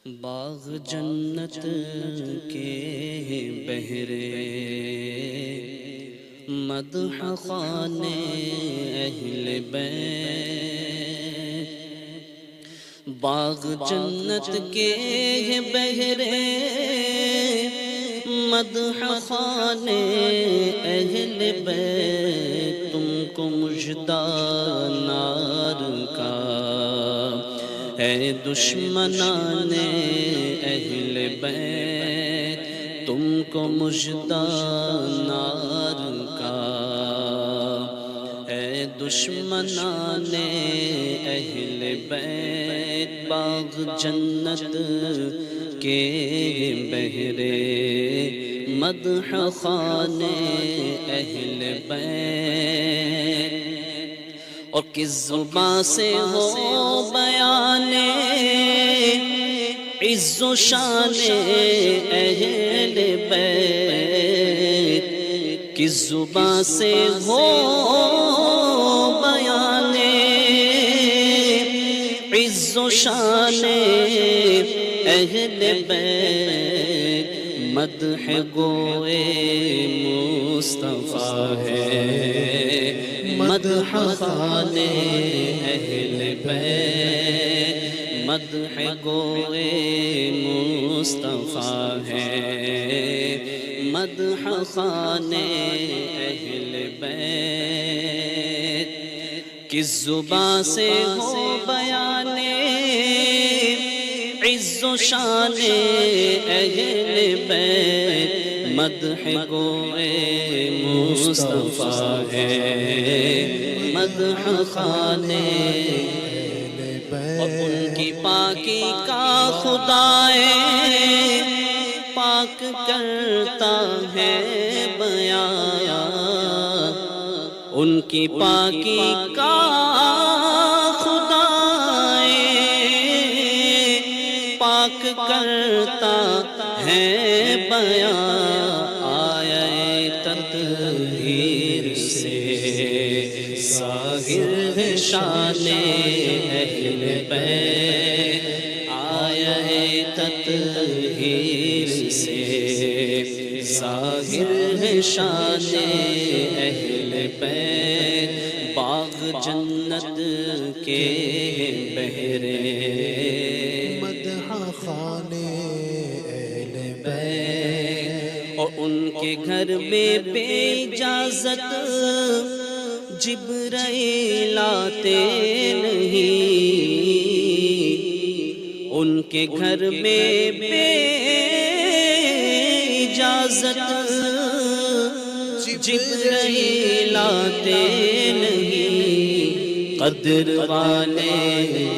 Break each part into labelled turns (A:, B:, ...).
A: باغ جنت کے بہرے مدح خانے اہل بیت، باغ جنت کے بہرے مدح خانے اہل بیت، تم کو مژدہ نار کا اے دشمنان اہل بیت، تم کو مژدہ نار کا اے دشمنان اہل بیت، باغ جنت کے بہرے مدح خانے اہل بیت، اور کس زبان سے ہو بیان عز و شان اہل بیت، کس زبان سے ہو بیان عز و شان اہل بیت، مدح گوئے مصطفیٰ ہے مدح خانے اہل بیت، مدح گوئے مصطفیٰ ہے مدح خانے اہل بیت، کس زبان سے ہو بیان عز و شان اہل بیت، مدح گوئے مصطفیٰ ہے مدح خانے اہل بیت، اور ان کی پاکی کا خدائے پاک کرتا ہے بیان، ان کی پاکی کا خدائے پاک کرتا ہے بیان، آئے تطہیر سے ظاہر ہے شان اہل بیت، آئے تطہیر سے ظاہر ہے شان اہل بیت، باغ جنت کے بہرے
B: مدح خانے اہل بیت،
A: اور ان کے گھر میں بے اجازت جبرائیل آتے نہیں، ان کے گھر میں بے اجازت جبرائیل آتے نہیں، قدر والے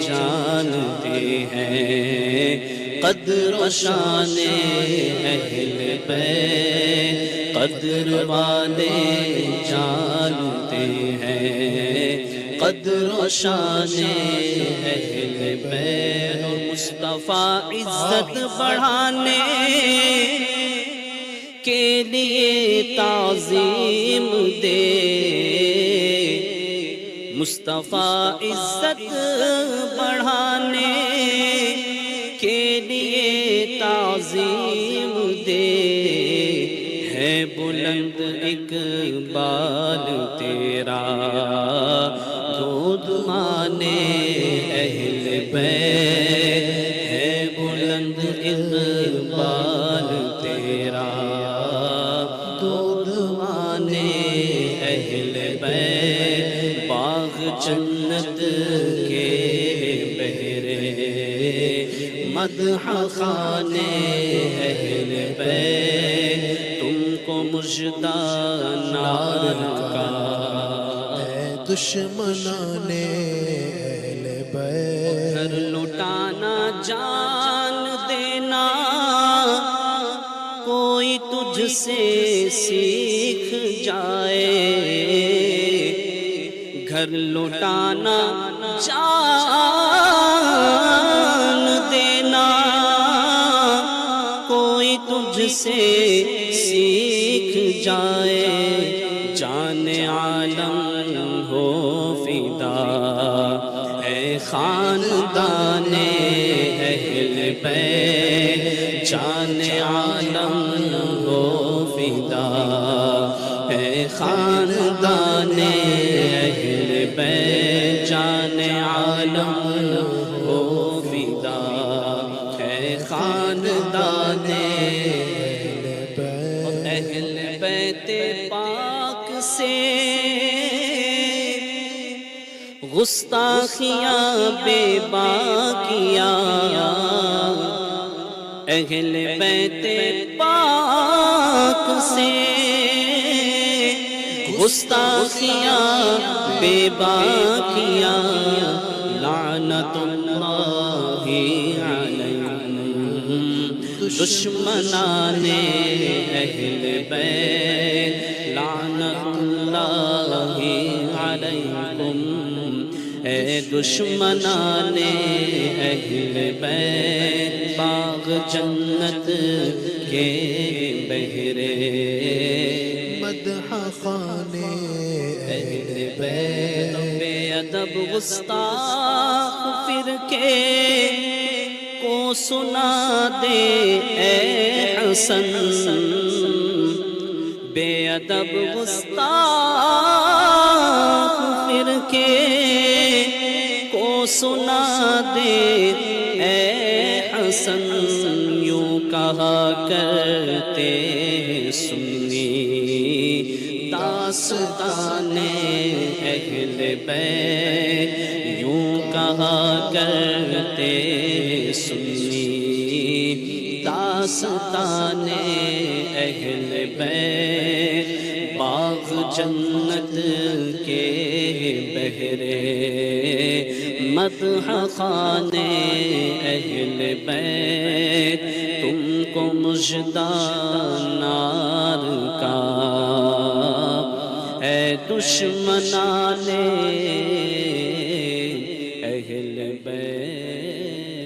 A: جانتے ہیں قدر و شان اہل بیت، قدر والے جانتے ہیں قدر و شان اہل بیت، اور مصطفیٰ عزت بڑھانے کے لیے تعظیم دے، مصطفیٰ عزت بڑھانے کے لیے تعظیم دے، ہے بلند اقبال تیرا دودھ مانے اہل بیت، ہے بلند اقبال تیرا دودھ مانے اہل بیت، باغ جنت کے بہرے مدح خانے اہل بیت، تم کو مژدہ نار کا
B: اے دشمنان اہل بیت،
A: گھر لٹانا جان دینا کوئی تجھ سے سیکھ جائے، گھر لٹانا جان دینا کوئی تجھ سے سیکھ جائے، جان عالم ہو فدا اے خاندان اہل بیت جان عالم ہو فدا ہے خاندان اہل بیت جان عالم ہو فدا ہے خاندان اہل بیت پاک سے گستاخیاں بے باکیاں اہل بیت پاک سے گستاخیاں بے باکیاں لعنت اللہ علیہم دشمنان اہل بیت لعنت اللہ علیکم اے دشمنان اہل بیت باغ جنت کے بہرے
B: مدح خانے
A: اہل بیت بے ادب گستاخ فرقے کو سنا دے اے حسن بے ادب گستاخ فرقے کو سنا دے اے حسن یوں کہا کرتے سنی داستان اہل بیت یوں کہا کرتے سنی داستان اہل بیت باغ جنت کے بہرے مدح خانے اہل بیت تم کو مژدہ نار کا اے دشمنان اہل بیت